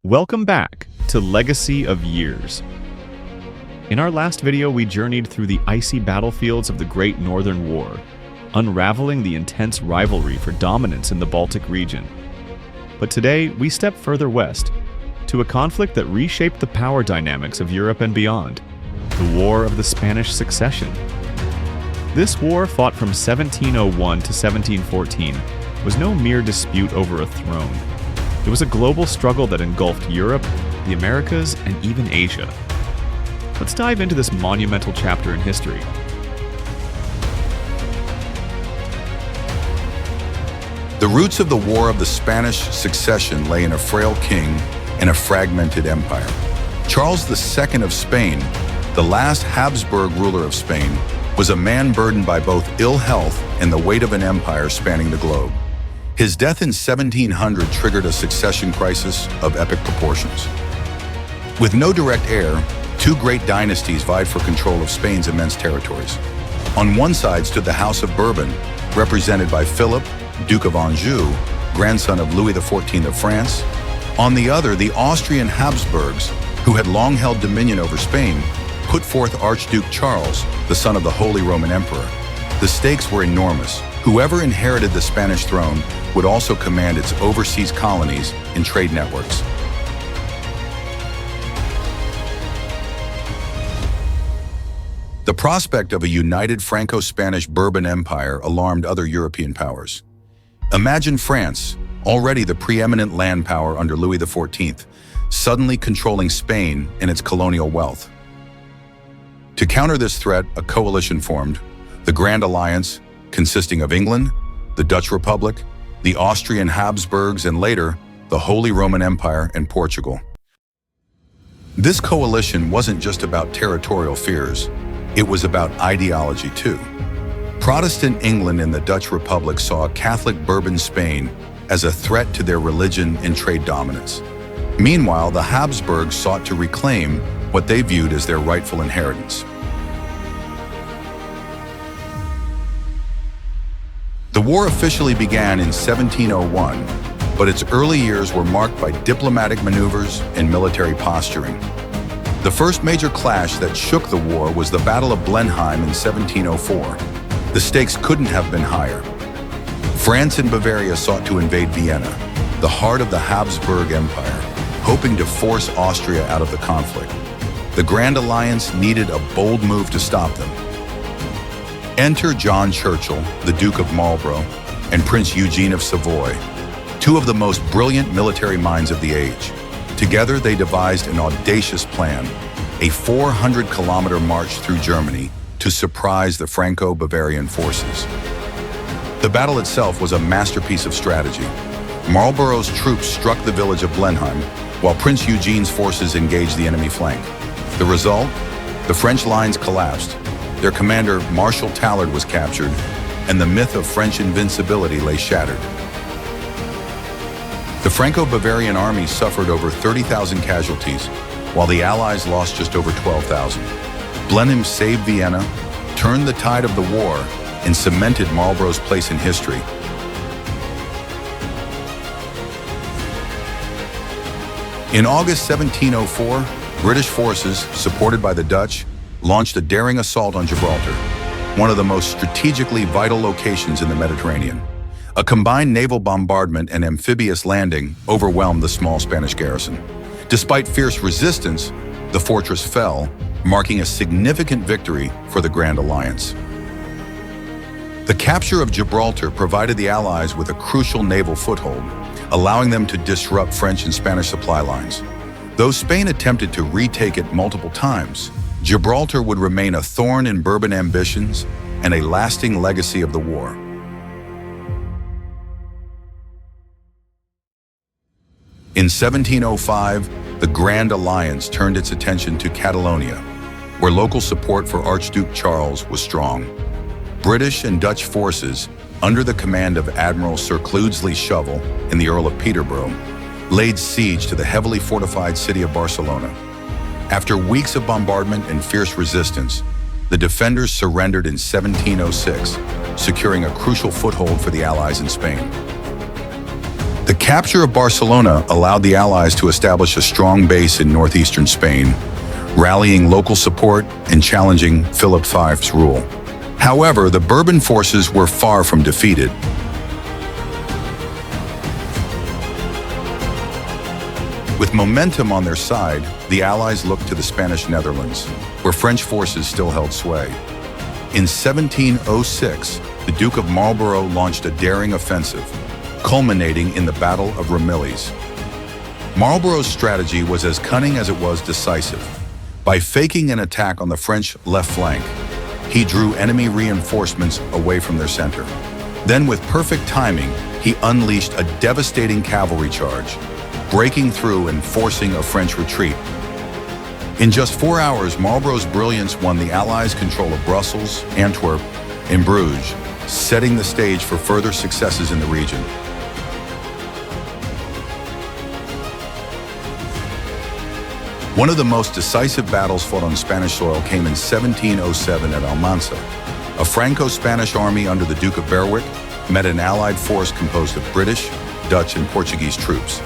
Welcome back to Legacy of Years. In our last video, we journeyed through the icy battlefields of the Great Northern War, unraveling the intense rivalry for dominance in the Baltic region. But today, we step further west, to a conflict that reshaped the power dynamics of Europe and beyond, the War of the Spanish Succession. This war, fought from 1701 to 1714, was no mere dispute over a throne. It was a global struggle that engulfed Europe, the Americas, and even Asia. Let's dive into this monumental chapter in history. The roots of the War of the Spanish Succession lay in a frail king and a fragmented empire. Charles II of Spain, the last Habsburg ruler of Spain, was a man burdened by both ill health and the weight of an empire spanning the globe. His death in 1700 triggered a succession crisis of epic proportions. With no direct heir, two great dynasties vied for control of Spain's immense territories. On one side stood the House of Bourbon, represented by Philip, Duke of Anjou, grandson of Louis XIV of France. On the other, the Austrian Habsburgs, who had long held dominion over Spain, put forth Archduke Charles, the son of the Holy Roman Emperor. The stakes were enormous. Whoever inherited the Spanish throne would also command its overseas colonies and trade networks. The prospect of a united Franco-Spanish Bourbon Empire alarmed other European powers. Imagine France, already the preeminent land power under Louis XIV, suddenly controlling Spain and its colonial wealth. To counter this threat, a coalition formed, the Grand Alliance, consisting of England, the Dutch Republic, the Austrian Habsburgs, and later, the Holy Roman Empire and Portugal. This coalition wasn't just about territorial fears, it was about ideology too. Protestant England and the Dutch Republic saw Catholic Bourbon Spain as a threat to their religion and trade dominance. Meanwhile, the Habsburgs sought to reclaim what they viewed as their rightful inheritance. The war officially began in 1701, but its early years were marked by diplomatic maneuvers and military posturing. The first major clash that shook the war was the Battle of Blenheim in 1704. The stakes couldn't have been higher. France and Bavaria sought to invade Vienna, the heart of the Habsburg Empire, hoping to force Austria out of the conflict. The Grand Alliance needed a bold move to stop them. Enter John Churchill, the Duke of Marlborough, and Prince Eugene of Savoy, two of the most brilliant military minds of the age. Together, they devised an audacious plan, a 400-kilometer march through Germany to surprise the Franco-Bavarian forces. The battle itself was a masterpiece of strategy. Marlborough's troops struck the village of Blenheim, while Prince Eugene's forces engaged the enemy flank. The result? The French lines collapsed. Their commander, Marshal Tallard, was captured, and the myth of French invincibility lay shattered. The Franco-Bavarian army suffered over 30,000 casualties, while the Allies lost just over 12,000. Blenheim saved Vienna, turned the tide of the war, and cemented Marlborough's place in history. In August 1704, British forces, supported by the Dutch, launched a daring assault on Gibraltar, one of the most strategically vital locations in the Mediterranean. A combined naval bombardment and amphibious landing overwhelmed the small Spanish garrison. Despite fierce resistance, the fortress fell, marking a significant victory for the Grand Alliance. The capture of Gibraltar provided the Allies with a crucial naval foothold, allowing them to disrupt French and Spanish supply lines. Though Spain attempted to retake it multiple times, Gibraltar would remain a thorn in Bourbon ambitions and a lasting legacy of the war. In 1705, the Grand Alliance turned its attention to Catalonia, where local support for Archduke Charles was strong. British and Dutch forces, under the command of Admiral Sir Cloudesley Shovel and the Earl of Peterborough, laid siege to the heavily fortified city of Barcelona. After weeks of bombardment and fierce resistance, the defenders surrendered in 1706, securing a crucial foothold for the Allies in Spain. The capture of Barcelona allowed the Allies to establish a strong base in northeastern Spain, rallying local support and challenging Philip V's rule. However, the Bourbon forces were far from defeated. With momentum on their side, the Allies looked to the Spanish Netherlands, where French forces still held sway. In 1706, the Duke of Marlborough launched a daring offensive, culminating in the Battle of Ramillies. Marlborough's strategy was as cunning as it was decisive. By faking an attack on the French left flank, he drew enemy reinforcements away from their center. Then, with perfect timing, he unleashed a devastating cavalry charge, breaking through and forcing a French retreat. In just 4 hours, Marlborough's brilliance won the Allies control of Brussels, Antwerp, and Bruges, setting the stage for further successes in the region. One of the most decisive battles fought on Spanish soil came in 1707 at Almansa. A Franco-Spanish army under the Duke of Berwick met an Allied force composed of British, Dutch, and Portuguese troops.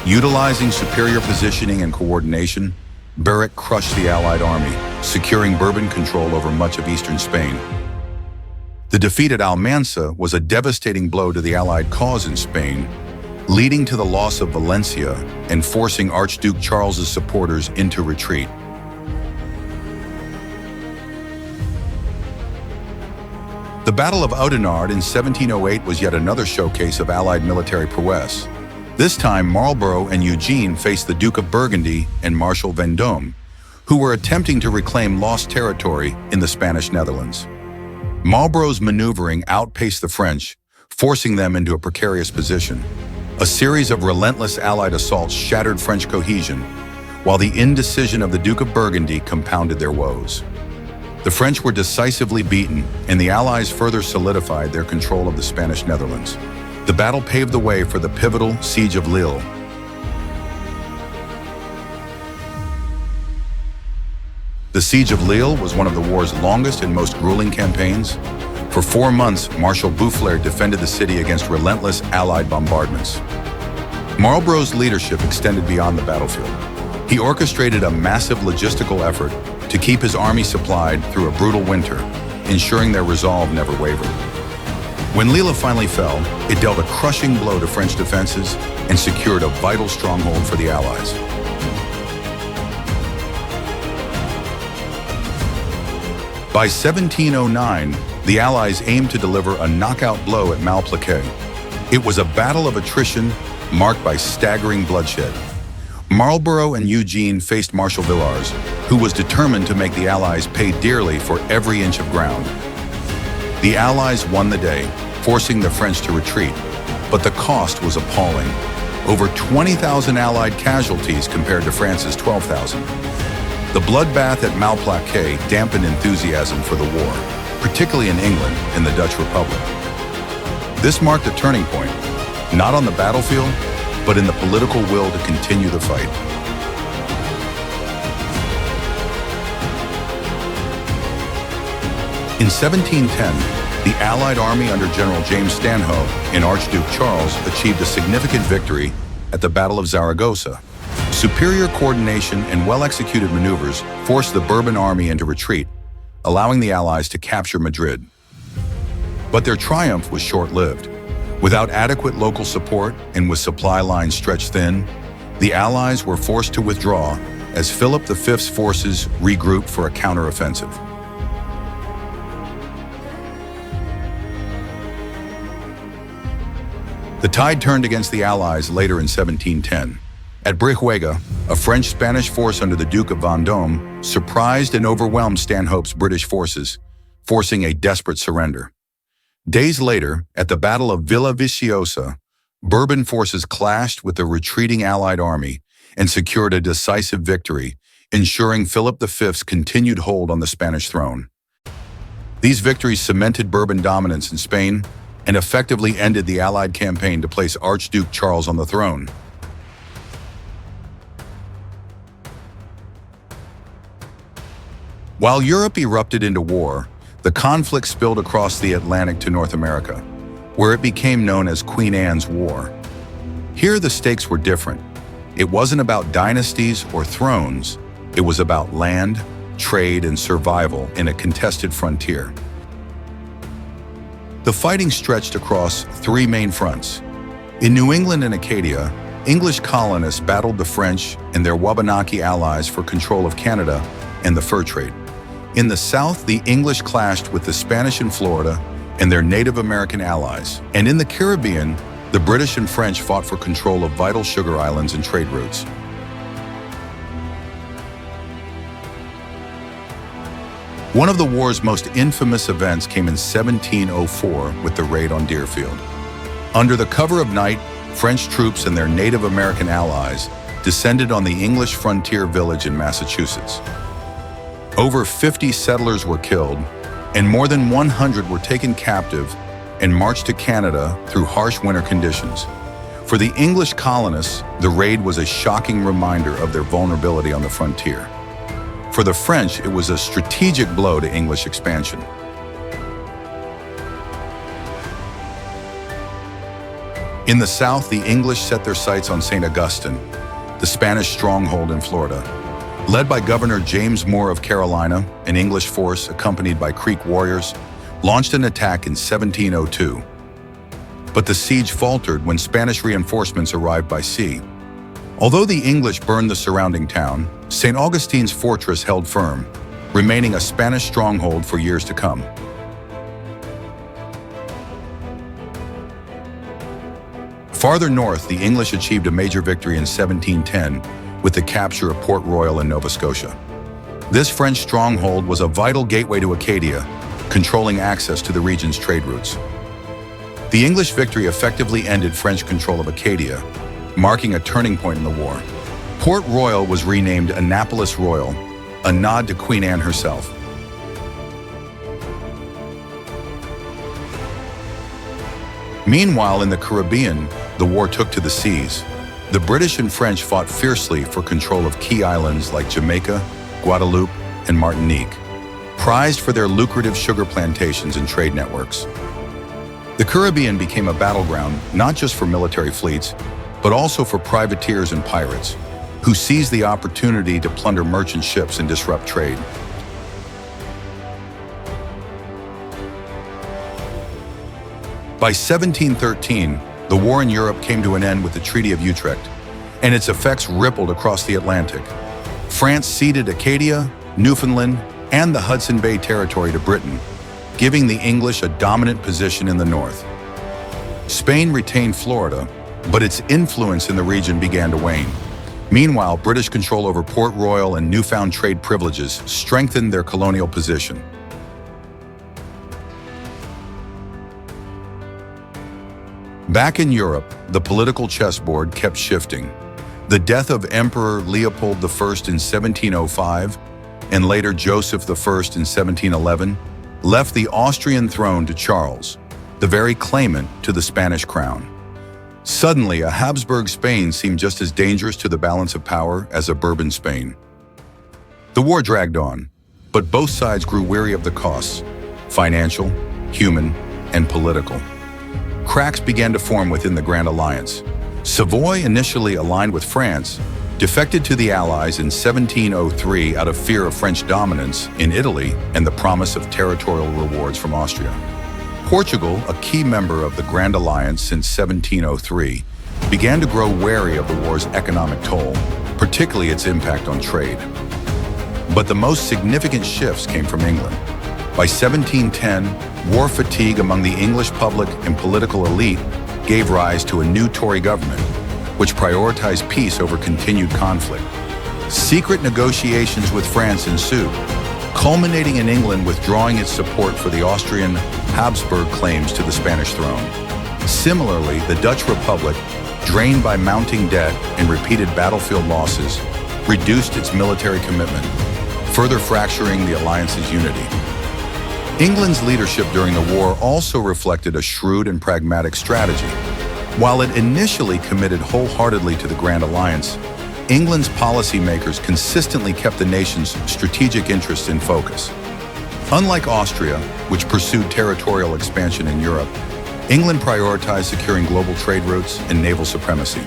Utilizing superior positioning and coordination, Berwick crushed the Allied army, securing Bourbon control over much of eastern Spain. The defeat at Almansa was a devastating blow to the Allied cause in Spain, leading to the loss of Valencia and forcing Archduke Charles's supporters into retreat. The Battle of Oudenarde in 1708 was yet another showcase of Allied military prowess. This time, Marlborough and Eugene faced the Duke of Burgundy and Marshal Vendôme, who were attempting to reclaim lost territory in the Spanish Netherlands. Marlborough's maneuvering outpaced the French, forcing them into a precarious position. A series of relentless Allied assaults shattered French cohesion, while the indecision of the Duke of Burgundy compounded their woes. The French were decisively beaten, and the Allies further solidified their control of the Spanish Netherlands. The battle paved the way for the pivotal Siege of Lille. The Siege of Lille was one of the war's longest and most grueling campaigns. For 4 months, Marshal Boufflers defended the city against relentless Allied bombardments. Marlborough's leadership extended beyond the battlefield. He orchestrated a massive logistical effort to keep his army supplied through a brutal winter, ensuring their resolve never wavered. When Lille finally fell, it dealt a crushing blow to French defenses and secured a vital stronghold for the Allies. By 1709, the Allies aimed to deliver a knockout blow at Malplaquet. It was a battle of attrition marked by staggering bloodshed. Marlborough and Eugene faced Marshal Villars, who was determined to make the Allies pay dearly for every inch of ground. The Allies won the day, forcing the French to retreat, but the cost was appalling. Over 20,000 Allied casualties compared to France's 12,000. The bloodbath at Malplaquet dampened enthusiasm for the war, particularly in England and the Dutch Republic. This marked a turning point, not on the battlefield, but in the political will to continue the fight. In 1710, the Allied army under General James Stanhope and Archduke Charles achieved a significant victory at the Battle of Zaragoza. Superior coordination and well-executed maneuvers forced the Bourbon army into retreat, allowing the Allies to capture Madrid. But their triumph was short-lived. Without adequate local support and with supply lines stretched thin, the Allies were forced to withdraw as Philip V's forces regrouped for a counteroffensive. The tide turned against the Allies later in 1710. At Brihuega, a French-Spanish force under the Duke of Vendôme surprised and overwhelmed Stanhope's British forces, forcing a desperate surrender. Days later, at the Battle of Villaviciosa, Bourbon forces clashed with the retreating Allied army and secured a decisive victory, ensuring Philip V's continued hold on the Spanish throne. These victories cemented Bourbon dominance in Spain and effectively ended the Allied campaign to place Archduke Charles on the throne. While Europe erupted into war, the conflict spilled across the Atlantic to North America, where it became known as Queen Anne's War. Here, the stakes were different. It wasn't about dynasties or thrones. It was about land, trade, and survival in a contested frontier. The fighting stretched across three main fronts. In New England and Acadia, English colonists battled the French and their Wabanaki allies for control of Canada and the fur trade. In the South, the English clashed with the Spanish in Florida and their Native American allies. And in the Caribbean, the British and French fought for control of vital sugar islands and trade routes. One of the war's most infamous events came in 1704 with the raid on Deerfield. Under the cover of night, French troops and their Native American allies descended on the English frontier village in Massachusetts. Over 50 settlers were killed, and more than 100 were taken captive and marched to Canada through harsh winter conditions. For the English colonists, the raid was a shocking reminder of their vulnerability on the frontier. For the French, it was a strategic blow to English expansion. In the South, the English set their sights on St. Augustine, the Spanish stronghold in Florida. Led by Governor James Moore of Carolina, an English force accompanied by Creek warriors launched an attack in 1702. But the siege faltered when Spanish reinforcements arrived by sea. Although the English burned the surrounding town, St. Augustine's fortress held firm, remaining a Spanish stronghold for years to come. Farther north, the English achieved a major victory in 1710 with the capture of Port Royal in Nova Scotia. This French stronghold was a vital gateway to Acadia, controlling access to the region's trade routes. The English victory effectively ended French control of Acadia, marking a turning point in the war. Port Royal was renamed Annapolis Royal, a nod to Queen Anne herself. Meanwhile, in the Caribbean, the war took to the seas. The British and French fought fiercely for control of key islands like Jamaica, Guadeloupe, and Martinique, prized for their lucrative sugar plantations and trade networks. The Caribbean became a battleground not just for military fleets, but also for privateers and pirates, who seized the opportunity to plunder merchant ships and disrupt trade. By 1713, the war in Europe came to an end with the Treaty of Utrecht, and its effects rippled across the Atlantic. France ceded Acadia, Newfoundland, and the Hudson Bay Territory to Britain, giving the English a dominant position in the north. Spain retained Florida, but its influence in the region began to wane. Meanwhile, British control over Port Royal and newfound trade privileges strengthened their colonial position. Back in Europe, the political chessboard kept shifting. The death of Emperor Leopold I in 1705 and later Joseph I in 1711 left the Austrian throne to Charles, the very claimant to the Spanish crown. Suddenly, a Habsburg Spain seemed just as dangerous to the balance of power as a Bourbon Spain. The war dragged on, but both sides grew weary of the costs: financial, human, and political. Cracks began to form within the Grand Alliance. Savoy, initially aligned with France, defected to the Allies in 1703 out of fear of French dominance in Italy and the promise of territorial rewards from Austria. Portugal, a key member of the Grand Alliance since 1703, began to grow wary of the war's economic toll, particularly its impact on trade. But the most significant shifts came from England. By 1710, war fatigue among the English public and political elite gave rise to a new Tory government, which prioritized peace over continued conflict. Secret negotiations with France ensued, culminating in England withdrawing its support for the Austrian Habsburg claims to the Spanish throne. Similarly, the Dutch Republic, drained by mounting debt and repeated battlefield losses, reduced its military commitment, further fracturing the alliance's unity. England's leadership during the war also reflected a shrewd and pragmatic strategy. While it initially committed wholeheartedly to the Grand Alliance, England's policymakers consistently kept the nation's strategic interests in focus. Unlike Austria, which pursued territorial expansion in Europe, England prioritized securing global trade routes and naval supremacy.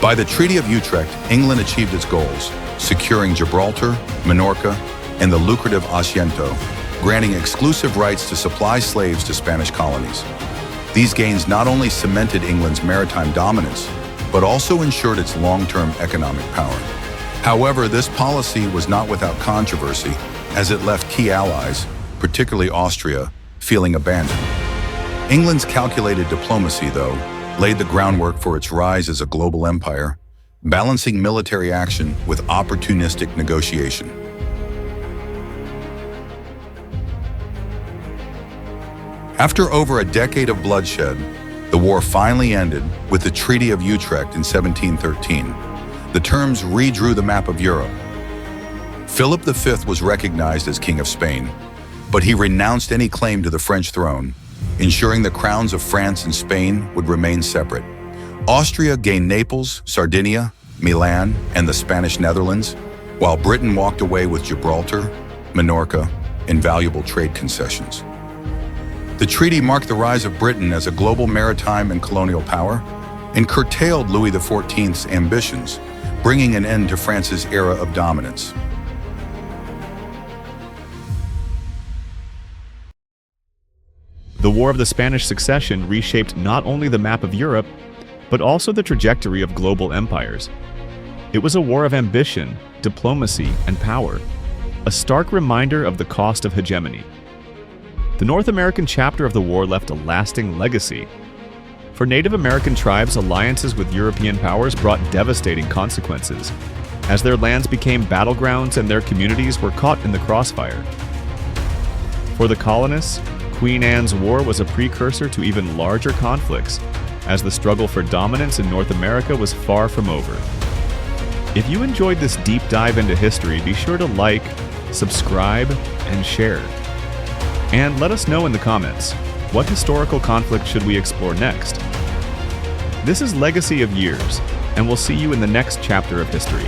By the Treaty of Utrecht, England achieved its goals, securing Gibraltar, Minorca, and the lucrative Asiento, granting exclusive rights to supply slaves to Spanish colonies. These gains not only cemented England's maritime dominance, but also ensured its long-term economic power. However, this policy was not without controversy, as it left key allies, particularly Austria, feeling abandoned. England's calculated diplomacy, though, laid the groundwork for its rise as a global empire, balancing military action with opportunistic negotiation. After over a decade of bloodshed, the war finally ended with the Treaty of Utrecht in 1713. The terms redrew the map of Europe. Philip V was recognized as King of Spain, but he renounced any claim to the French throne, ensuring the crowns of France and Spain would remain separate. Austria gained Naples, Sardinia, Milan, and the Spanish Netherlands, while Britain walked away with Gibraltar, Minorca, and valuable trade concessions. The treaty marked the rise of Britain as a global maritime and colonial power and curtailed Louis XIV's ambitions, bringing an end to France's era of dominance. The War of the Spanish Succession reshaped not only the map of Europe, but also the trajectory of global empires. It was a war of ambition, diplomacy, and power, a stark reminder of the cost of hegemony. The North American chapter of the war left a lasting legacy. For Native American tribes, alliances with European powers brought devastating consequences, as their lands became battlegrounds and their communities were caught in the crossfire. For the colonists, Queen Anne's War was a precursor to even larger conflicts, as the struggle for dominance in North America was far from over. If you enjoyed this deep dive into history, be sure to like, subscribe, and share. And let us know in the comments, what historical conflict should we explore next? This is Legacy of Years, and we'll see you in the next chapter of history.